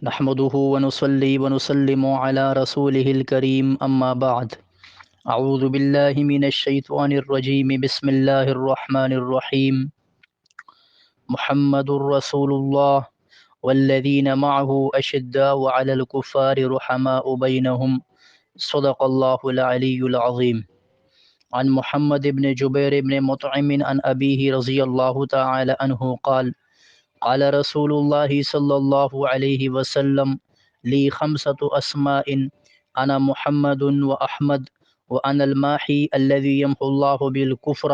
نحمده ونصلي ونسلم على رسوله الكريم أما بعد أعوذ بالله من الشيطان الرجيم بسم الله الرحمن الرحيم محمد رسول الله والذين معه أشداء على الكفار رحماء بينهم صدق الله العلي العظيم عن محمد بن جبير بن مطعم عن أبيه رضي الله تعالى عنه قال رسول الله صلى الله عليه وسلم لي خمسة أسماء أنا محمد وأحمد وأنا الماحي الذي يمحو الله بالكفر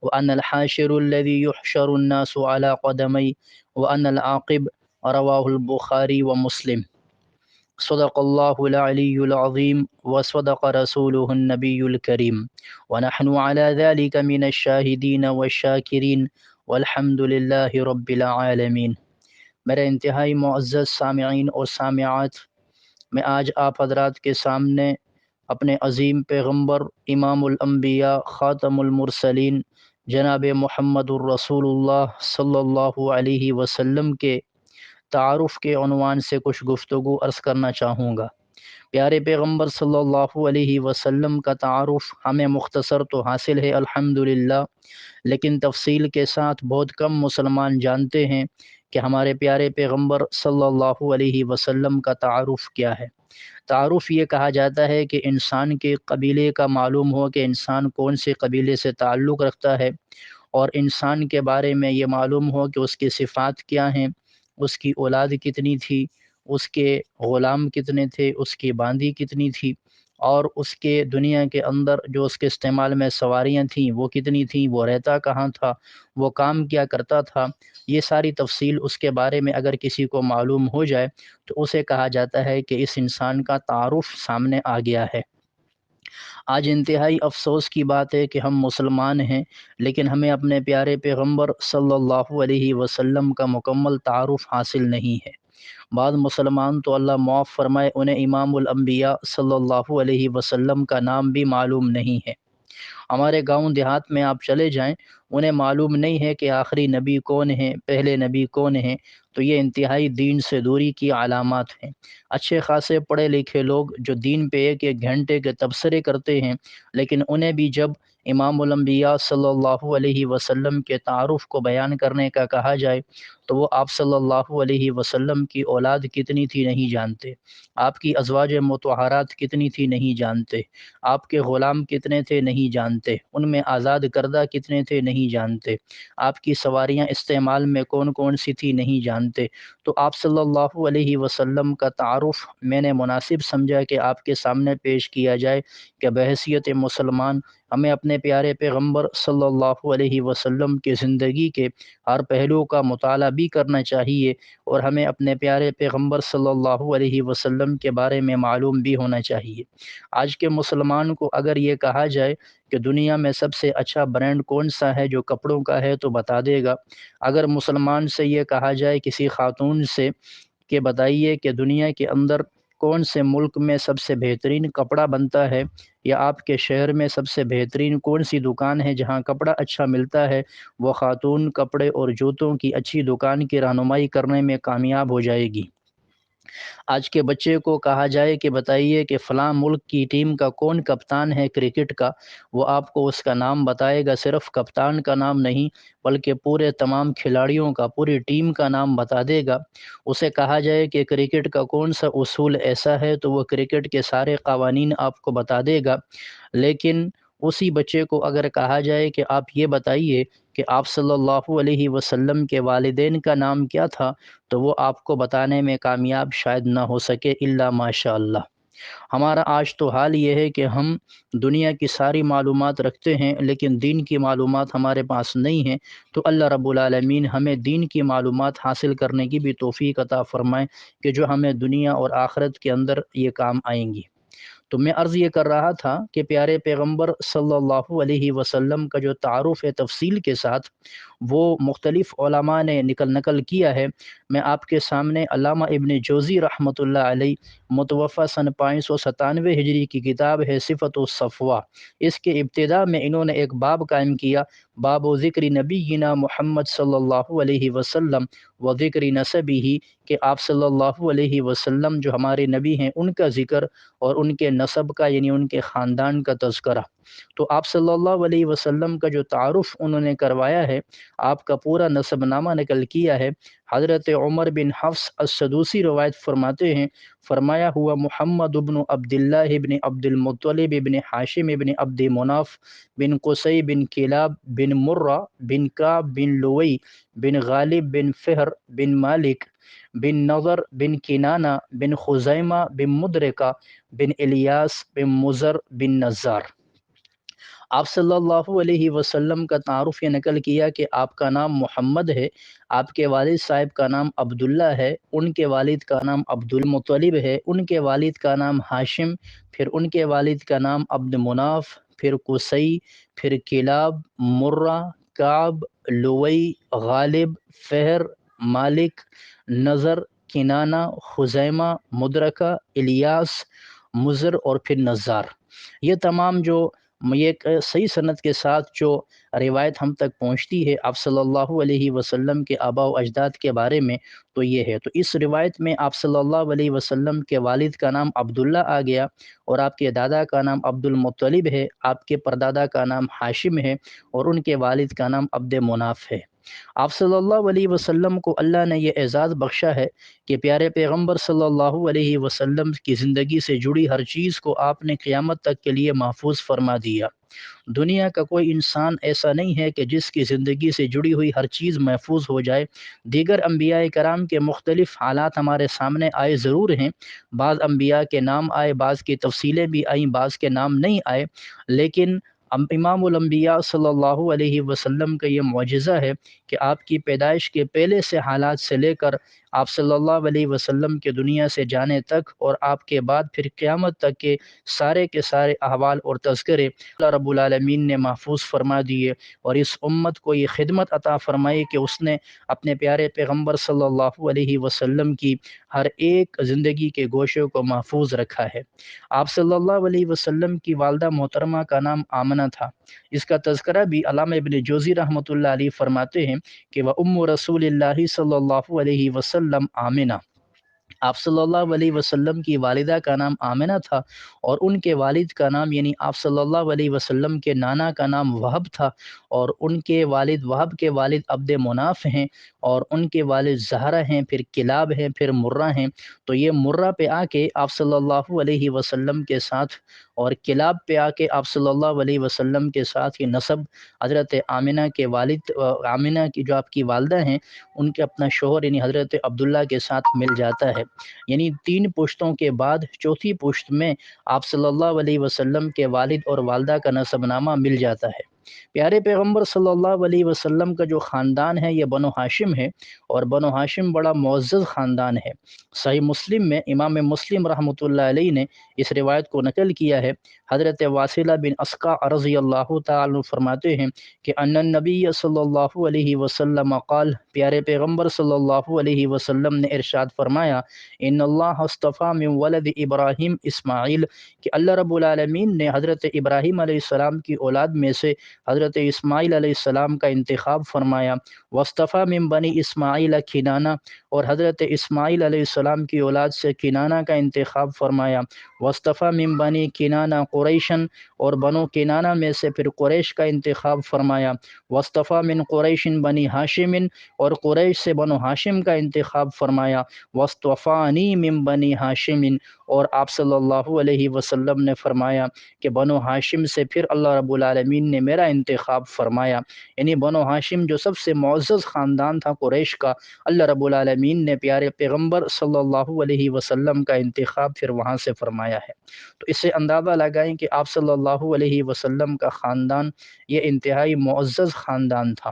وأنا الحاشر الذي يحشر الناس على قدمي وأنا العاقب رواه البخاري ومسلم صدق الله العلي العظيم وصدق رسوله النبي الكريم ونحن على ذلك من الشاهدين والشاکرین والحمد للہ رب العالمین۔ میرے انتہائی معزز سامعین اور سامعات، میں آج آپ حضرات کے سامنے اپنے عظیم پیغمبر امام الانبیاء خاتم المرسلین جناب محمد الرسول اللہ صلی اللہ علیہ وسلم کے تعارف کے عنوان سے کچھ گفتگو عرض کرنا چاہوں گا۔ پیارے پیغمبر صلی اللہ علیہ وسلم کا تعارف ہمیں مختصر تو حاصل ہے الحمدللہ، لیکن تفصیل کے ساتھ بہت کم مسلمان جانتے ہیں کہ ہمارے پیارے پیغمبر صلی اللہ علیہ وسلم کا تعارف کیا ہے۔ تعارف یہ کہا جاتا ہے کہ انسان کے قبیلے کا معلوم ہو کہ انسان کون سے قبیلے سے تعلق رکھتا ہے، اور انسان کے بارے میں یہ معلوم ہو کہ اس کی صفات کیا ہیں، اس کی اولاد کتنی تھی، اس کے غلام کتنے تھے، اس کی باندی کتنی تھی، اور اس کے دنیا کے اندر جو اس کے استعمال میں سواریاں تھیں وہ کتنی تھیں، وہ رہتا کہاں تھا، وہ کام کیا کرتا تھا۔ یہ ساری تفصیل اس کے بارے میں اگر کسی کو معلوم ہو جائے تو اسے کہا جاتا ہے کہ اس انسان کا تعارف سامنے آ گیا ہے۔ آج انتہائی افسوس کی بات ہے کہ ہم مسلمان ہیں، لیکن ہمیں اپنے پیارے پیغمبر صلی اللہ علیہ وسلم کا مکمل تعارف حاصل نہیں ہے۔ بعض مسلمان تو اللہ معاف فرمائے انہیں امام الانبیاء صلی اللہ علیہ وسلم کا نام بھی معلوم نہیں ہے۔ ہمارے گاؤں دیہات میں آپ چلے جائیں، انہیں معلوم نہیں ہے کہ آخری نبی کون ہیں، پہلے نبی کون ہیں، تو یہ انتہائی دین سے دوری کی علامات ہیں۔ اچھے خاصے پڑھے لکھے لوگ جو دین پہ ایک ایک گھنٹے کے تبصرے کرتے ہیں، لیکن انہیں بھی جب امام الانبیاء صلی اللہ علیہ وسلم کے تعارف کو بیان کرنے کا کہا جائے تو وہ آپ صلی اللہ علیہ وسلم کی اولاد کتنی تھی نہیں جانتے، آپ کی ازواج مطہرات کتنی تھی نہیں جانتے، آپ کے غلام کتنے تھے نہیں جانتے، ان میں آزاد کردہ کتنے تھے نہیں جانتے، آپ کی سواریاں استعمال میں کون کون سی تھی نہیں جانتے۔ تو آپ صلی اللہ علیہ وسلم کا تعارف میں نے مناسب سمجھا کہ آپ کے سامنے پیش کیا جائے کہ بحیثیت مسلمان ہمیں اپنے پیارے پیغمبر صلی اللہ علیہ وسلم کی زندگی کے ہر پہلو کا مطالعہ بھی کرنا چاہیے، اور ہمیں اپنے پیارے پیغمبر صلی اللہ علیہ وسلم کے بارے میں معلوم بھی ہونا چاہیے۔ آج کے مسلمان کو اگر یہ کہا جائے کہ دنیا میں سب سے اچھا برانڈ کون سا ہے جو کپڑوں کا ہے تو بتا دے گا۔ اگر مسلمان سے یہ کہا جائے کسی خاتون سے کہ بتائیے کہ دنیا کے اندر کون سے ملک میں سب سے بہترین کپڑا بنتا ہے، یا آپ کے شہر میں سب سے بہترین کون سی دکان ہے جہاں کپڑا اچھا ملتا ہے، وہ خاتون کپڑے اور جوتوں کی اچھی دکان کی رہنمائی کرنے میں کامیاب ہو جائے گی۔ آج کے بچے کو کہا جائے کہ بتائیے کہ فلاں ملک کی ٹیم کا کون کپتان ہے کرکٹ کا، وہ آپ کو اس کا نام بتائے گا، صرف کپتان کا نام نہیں بلکہ پورے تمام کھلاڑیوں کا، پوری ٹیم کا نام بتا دے گا۔ اسے کہا جائے کہ کرکٹ کا کون سا اصول ایسا ہے تو وہ کرکٹ کے سارے قوانین آپ کو بتا دے گا۔ لیکن اسی بچے کو اگر کہا جائے کہ آپ یہ بتائیے کہ آپ صلی اللہ علیہ وسلم کے والدین کا نام کیا تھا، تو وہ آپ کو بتانے میں کامیاب شاید نہ ہو سکے الا ماشاء اللہ۔ ہمارا آج تو حال یہ ہے کہ ہم دنیا کی ساری معلومات رکھتے ہیں لیکن دین کی معلومات ہمارے پاس نہیں ہیں، تو اللہ رب العالمین ہمیں دین کی معلومات حاصل کرنے کی بھی توفیق عطا فرمائے کہ جو ہمیں دنیا اور آخرت کے اندر یہ کام آئیں گی۔ تو میں عرض یہ کر رہا تھا کہ پیارے پیغمبر صلی اللہ علیہ وسلم کا جو تعارف ہے تفصیل کے ساتھ، وہ مختلف علماء نے نقل کیا ہے۔ میں آپ کے سامنے علامہ ابن جوزی رحمۃ اللہ علیہ متوفہ سن 597 ہجری کی کتاب ہے صفت الصفوہ، اس کے ابتداء میں انہوں نے ایک باب قائم کیا، باب و ذکر نبینا محمد صلی اللہ علیہ وسلم و ذکر نسبہ، کہ آپ صلی اللہ علیہ وسلم جو ہمارے نبی ہیں ان کا ذکر اور ان کے نسب کا یعنی ان کے خاندان کا تذکرہ۔ تو آپ صلی اللہ علیہ وسلم کا جو تعارف انہوں نے کروایا ہے، آپ کا پورا نسب نامہ نقل کیا ہے۔ حضرت عمر بن حفص السدوسی روایت فرماتے ہیں، فرمایا ہوا محمد بن عبداللہ بن عبد المطلب بن ہاشم بن عبد مناف بن قصی بن کلاب بن مرہ بن کعب بن لوئی بن غالب بن فہر بن مالک بن نضر بن کنانہ بن خزیمہ بن مدرکہ بن الیاس بن مزر بن نزار۔ آپ صلی اللہ علیہ وسلم کا تعارف یہ نقل کیا کہ آپ کا نام محمد ہے، آپ کے والد صاحب کا نام عبداللہ ہے، ان کے والد کا نام عبد المطلب ہے، ان کے والد کا نام ہاشم، پھر ان کے والد کا نام عبد مناف، پھر قصی، پھر کلاب، مرہ، کعب، لوئی، غالب، فہر، مالک، نظر، کنانہ، خزیمہ، مدرکہ، الیاس، مضر اور پھر نزار۔ یہ تمام جو یہ ایک صحیح سند کے ساتھ جو روایت ہم تک پہنچتی ہے آپ صلی اللہ علیہ وسلم کے آباء و اجداد کے بارے میں، تو یہ ہے۔ تو اس روایت میں آپ صلی اللہ علیہ وسلم کے والد کا نام عبداللہ آ گیا، اور آپ کے دادا کا نام عبد المطلب ہے، آپ کے پردادا کا نام ہاشم ہے، اور ان کے والد کا نام عبد مناف ہے۔ آپ صلی اللہ علیہ وسلم کو اللہ نے یہ اعزاز بخشا ہے کہ پیارے پیغمبر صلی اللہ علیہ وسلم کی زندگی سے جڑی ہر چیز کو آپ نے قیامت تک کے لیے محفوظ فرما دیا۔ دنیا کا کوئی انسان ایسا نہیں ہے کہ جس کی زندگی سے جڑی ہوئی ہر چیز محفوظ ہو جائے۔ دیگر انبیاء کرام کے مختلف حالات ہمارے سامنے آئے ضرور ہیں، بعض انبیاء کے نام آئے، بعض کی تفصیلیں بھی آئیں، بعض کے نام نہیں آئے، لیکن امام الانبیاء صلی اللہ علیہ وسلم کا یہ معجزہ ہے کہ آپ کی پیدائش کے پہلے سے حالات سے لے کر آپ صلی اللہ علیہ وسلم کے دنیا سے جانے تک، اور آپ کے بعد پھر قیامت تک کے سارے احوال اور تذکرے اللہ رب العالمین نے محفوظ فرما دیے، اور اس امت کو یہ خدمت عطا فرمائی کہ اس نے اپنے پیارے پیغمبر صلی اللہ علیہ وسلم کی ہر ایک زندگی کے گوشوں کو محفوظ رکھا ہے۔ آپ صلی اللہ علیہ وسلم کی والدہ محترمہ کا نام آمنہ تھا۔ اس کا تذکرہ بھی علامہ ابن جوزی رحمۃ اللہ علیہ فرماتے ہیں کہ وَأُمُّ رسول اللہ صلی اللہ علیہ وسلم آمنہ، آپ صلی اللہ علیہ وسلم کی والدہ کا نام آمنہ تھا، اور ان کے والد کا نام یعنی آپ صلی اللہ علیہ وسلم کے نانا کا نام وہب تھا، اور ان کے والد وہب کے والد عبد مناف ہیں، اور ان کے والد زہرہ ہیں، پھر کلاب ہیں، پھر مرہ ہیں۔ تو یہ مرہ پہ آ کے آپ صلی اللہ علیہ وسلم کے ساتھ، اور کلاب پہ آ کے آپ صلی اللہ علیہ وسلم کے ساتھ یہ نسب حضرت آمنہ کے والد، آمنہ کی جو آپ کی والدہ ہیں، ان کے اپنا شوہر یعنی حضرت عبداللہ کے ساتھ مل جاتا ہے۔ یعنی 3 پشتوں کے بعد چوتھی پشت میں آپ صلی اللہ علیہ وسلم کے والد اور والدہ کا نسب نامہ مل جاتا ہے۔ پیارے پیغمبر صلی اللہ علیہ وسلم کا جو خاندان ہے یہ بنو ہاشم ہے، اور بنو ہاشم بڑا معزز خاندان ہے۔ صحیح مسلم میں امام مسلم رحمۃ اللہ علیہ نے اس روایت کو نقل کیا ہے۔ حضرت واصلہ بن اسقع رضی اللہ تعالی عنہ فرماتے ہیں کہ ان النبی صلی اللہ علیہ وسلم قال، پیارے پیغمبر صلی اللہ علیہ وسلم نے ارشاد فرمایا، ان اللہ اصطفیٰ من ولد ابراہیم اسماعیل، کہ اللہ رب العالمین نے حضرت ابراہیم علیہ السلام کی اولاد میں سے حضرت اسماعیل علیہ السلام کا انتخاب فرمایا، واصطفیٰ من بنی اسماعیل کنانہ، اور حضرت اسماعیل علیہ السلام کی اولاد سے کنانہ کا انتخاب فرمایا، واصطفیٰ من بنی کنانہ قریشن، اور بنو کنانہ میں سے پھر قریش کا انتخاب فرمایا، واصطفیٰ من قریش بنی ہاشم، اور قریش سے بنو ہاشم کا انتخاب فرمایا، واصطفانی من بنی ہاشم، اور آپ صلی اللہ علیہ وسلم نے فرمایا کہ بنو ہاشم سے پھر اللہ رب العالمین نے میرا انتخاب فرمایا۔ یعنی بنو ہاشم جو سب سے معزز خاندان تھا قریش کا، اللہ رب العالمین نے پیارے پیغمبر صلی اللہ علیہ وسلم کا انتخاب پھر وہاں سے فرمایا ہے۔ تو اس سے اندازہ لگائیں کہ آپ صلی اللہ علیہ وسلم کا خاندان یہ انتہائی معزز خاندان تھا۔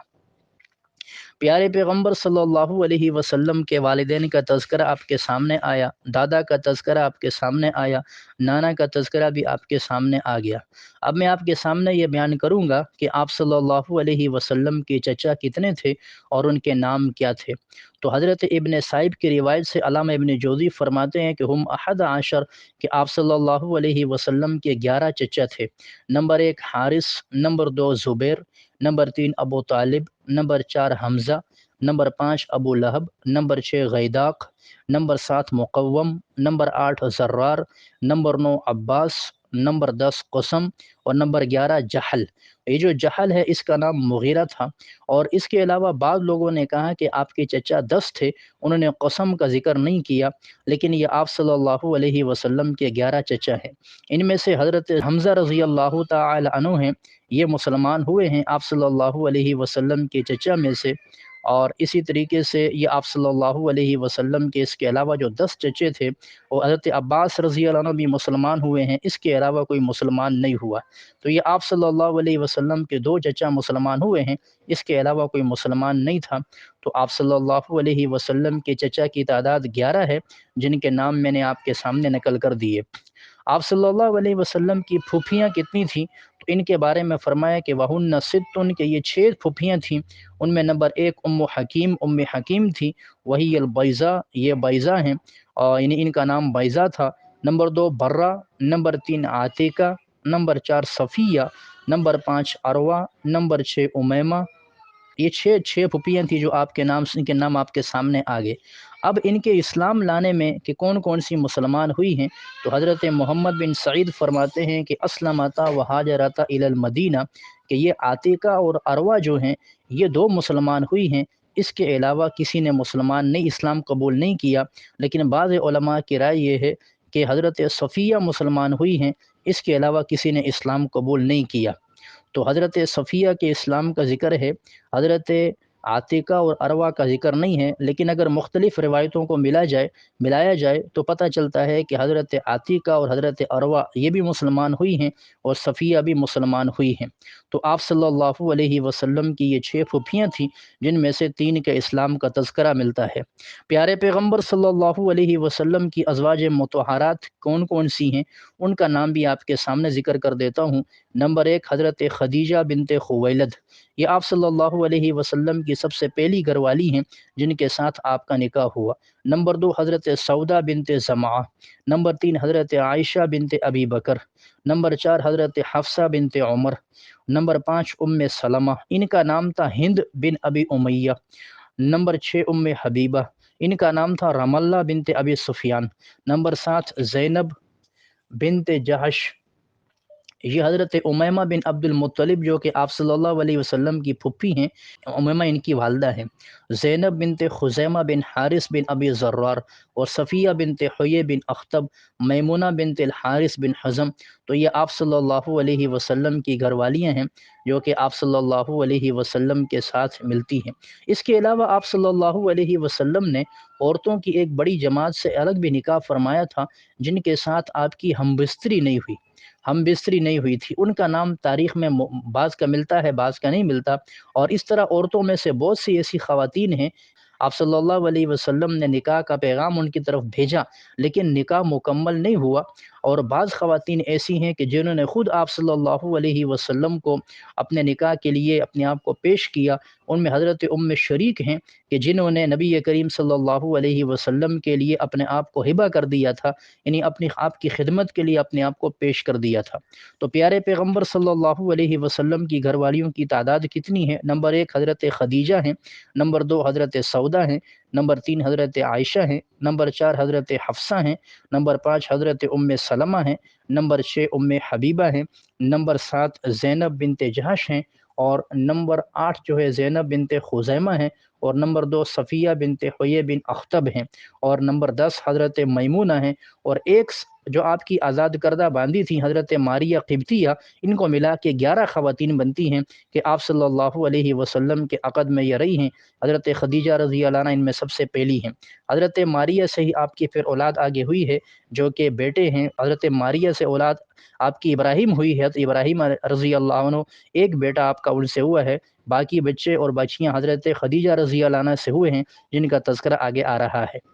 پیارے پیغمبر صلی اللہ علیہ وسلم کے والدین کا تذکرہ آپ کے سامنے آیا، دادا کا تذکرہ آپ کے سامنے آیا، نانا کا تذکرہ بھی آپ کے سامنے آ گیا۔ اب میں آپ کے سامنے یہ بیان کروں گا کہ آپ صلی اللہ علیہ وسلم کے چچا کتنے تھے اور ان کے نام کیا تھے۔ تو حضرت ابن سائب کی روایت سے علامہ ابن جوزی فرماتے ہیں کہ ہم 11 کہ آپ صلی اللہ علیہ وسلم کے 11 چچا تھے۔ نمبر 1 حارث، نمبر 2 زبیر، نمبر 3 ابو طالب، نمبر 4 حمزہ، نمبر 5 ابو لہب، نمبر 6 غیداق، نمبر 7 مقوم، نمبر 8 زرار، نمبر 9 عباس، نمبر 10 قسم، اور نمبر 11 جہل۔ یہ جو جہل ہے اس کا نام مغیرہ تھا، اور اس کے علاوہ بعض لوگوں نے کہا کہ آپ کے چچا 10 تھے، انہوں نے قسم کا ذکر نہیں کیا، لیکن یہ آپ صلی اللہ علیہ وسلم کے 11 چچا ہیں۔ ان میں سے حضرت حمزہ رضی اللہ تعالی عنہ ہیں، یہ مسلمان ہوئے ہیں آپ صلی اللہ علیہ وسلم کے چچا میں سے، اور اسی طریقے سے یہ آپ صلی اللہ علیہ وسلم کے اس کے علاوہ جو 10 چچے تھے وہ حضرت عباس رضی اللہ عنہ بھی مسلمان ہوئے ہیں، اس کے علاوہ کوئی مسلمان نہیں ہوا۔ تو یہ آپ صلی اللہ علیہ وسلم کے 2 چچا مسلمان ہوئے ہیں، اس کے علاوہ کوئی مسلمان نہیں تھا۔ تو آپ صلی اللہ علیہ وسلم کے چچا کی تعداد 11 ہے، جن کے نام میں نے آپ کے سامنے نقل کر دیے۔ آپ صلی اللہ علیہ وسلم کی پھوپھیاں کتنی تھیں؟ تو ان کے بارے میں فرمایا کہ وَهُنَّ سِتٌّ کہ یہ 6 پھوپھیاں تھیں۔ ان میں نمبر 1 ام حکیم تھی، وہی البیضا، یہ بیضا ہیں، اور یعنی ان کا نام بیضا تھا۔ Number 2 Barra, number 3 Atika, number 4 Safiya, number 5 Arwa, number 6 Umaima. یہ 6 پھوپھیاں تھیں جو آپ کے نام، ان کے نام آپ کے سامنے آ گئے۔ اب ان کے اسلام لانے میں کہ کون کون سی مسلمان ہوئی ہیں، تو حضرت محمد بن سعید فرماتے ہیں کہ اسلمتا و ہاجرتا الی المدینہ، کہ یہ عاتقہ اور عروہ جو ہیں یہ 2 مسلمان ہوئی ہیں، اس کے علاوہ کسی نے مسلمان نہیں، اسلام قبول نہیں کیا۔ لیکن بعض علماء کی رائے یہ ہے کہ حضرت صفیہ مسلمان ہوئی ہیں، اس کے علاوہ کسی نے اسلام قبول نہیں کیا۔ تو حضرت صفیہ کے اسلام کا ذکر ہے، حضرت عاتقہ اور عروہ کا ذکر نہیں ہے، لیکن اگر مختلف روایتوں کو ملایا جائے تو پتہ چلتا ہے کہ حضرت عاتقہ اور حضرت عروہ یہ بھی مسلمان ہوئی ہیں اور صفیہ بھی مسلمان ہوئی ہیں۔ تو آپ صلی اللہ علیہ وسلم کی یہ 6 پھوپھیاں تھیں، جن میں سے 3 کے اسلام کا تذکرہ ملتا ہے۔ پیارے پیغمبر صلی اللہ علیہ وسلم کی ازواج مطہرات کون کون سی ہیں، ان کا نام بھی آپ کے سامنے ذکر کر دیتا ہوں۔ نمبر 1 حضرت خدیجہ بنت خویلد، یہ آپ صلی اللہ علیہ وسلم کی سب سے پہلی گھر والی ہیں جن کے ساتھ آپ کا نکاح ہوا۔ نمبر 2 حضرت سودا بنت زمعہ، نمبر 3 حضرت عائشہ بنت ابی بکر، نمبر 4 حضرت حفصہ بنت عمر، نمبر 5 سلمہ، ان کا نام تھا ہند بن ابی امیہ، نمبر 6 حبیبہ، ان کا نام تھا رملہ بنت ابی سفیان، نمبر 7 زینب بنت جہش، یہ حضرت امیمہ بن عبد المطلب جو کہ آپ صلی اللہ علیہ وسلم کی پھپھی ہیں، امیمہ ان کی والدہ ہیں، زینب بنت خزیمہ بن حارث بن ابی زرار، اور صفیہ بنت حیی بن اخطب، میمونہ بنت الحارث بن حزم۔ تو یہ آپ صلی اللہ علیہ وسلم کی گھر والیاں ہیں جو کہ آپ صلی اللہ علیہ وسلم کے ساتھ ملتی ہیں۔ اس کے علاوہ آپ صلی اللہ علیہ وسلم نے عورتوں کی ایک بڑی جماعت سے الگ بھی نکاح فرمایا تھا، جن کے ساتھ آپ کی ہم بستری نہیں ہوئی تھی۔ ان کا نام تاریخ میں بعض کا ملتا ہے، بعض کا نہیں ملتا، اور اس طرح عورتوں میں سے بہت سی ایسی خواتین ہیں آپ صلی اللہ علیہ وسلم نے نکاح کا پیغام ان کی طرف بھیجا لیکن نکاح مکمل نہیں ہوا، اور بعض خواتین ایسی ہیں کہ جنہوں نے خود آپ صلی اللہ علیہ وسلم کو اپنے نکاح کے لیے اپنے آپ کو پیش کیا۔ ان میں حضرت شریک ہیں کہ جنہوں نے نبی کریم صلی اللہ علیہ وسلم کے لیے اپنے آپ کو ہبہ کر دیا تھا، یعنی اپنی آپ کی خدمت کے لیے اپنے آپ کو پیش کر دیا تھا۔ تو پیارے پیغمبر صلی اللہ علیہ وسلم کی گھر والیوں کی تعداد کتنی ہے؟ نمبر 1 حضرت خدیجہ ہیں، نمبر 2 حضرت سودا ہیں، نمبر 3 حضرت عائشہ ہیں، نمبر 4 حضرت حفصہ ہیں، نمبر 5 حضرت سلمہ ہیں، نمبر 6 حبیبہ ہیں، نمبر 7 زینب بنت جہش ہیں، اور نمبر 8 جو ہے زینب بنت خزیمہ ہیں، اور نمبر 2 صفیہ بنت حیی بن اخطب ہیں، اور نمبر 10 حضرت میمونہ ہیں، اور ایک جو آپ کی آزاد کردہ باندھی تھیں حضرت ماریہ قبطیہ، ان کو ملا کے 11 خواتین بنتی ہیں کہ آپ صلی اللہ علیہ وسلم کے عقد میں یہ رہی ہیں۔ حضرت خدیجہ رضی اللہ عنہ ان میں سب سے پہلی ہیں۔ حضرت ماریہ سے ہی آپ کی پھر اولاد آگے ہوئی ہے جو کہ بیٹے ہیں۔ حضرت ماریہ سے اولاد آپ کی ابراہیم ہوئی ہے، حضرت ابراہیم رضی اللہ عنہ ایک بیٹا آپ کا ان سے ہوا ہے باقی بچے اور بچیاں حضرت خدیجہ رضی اللہ عنہ سے ہوئے ہیں، جن کا تذکرہ آگے آ رہا ہے۔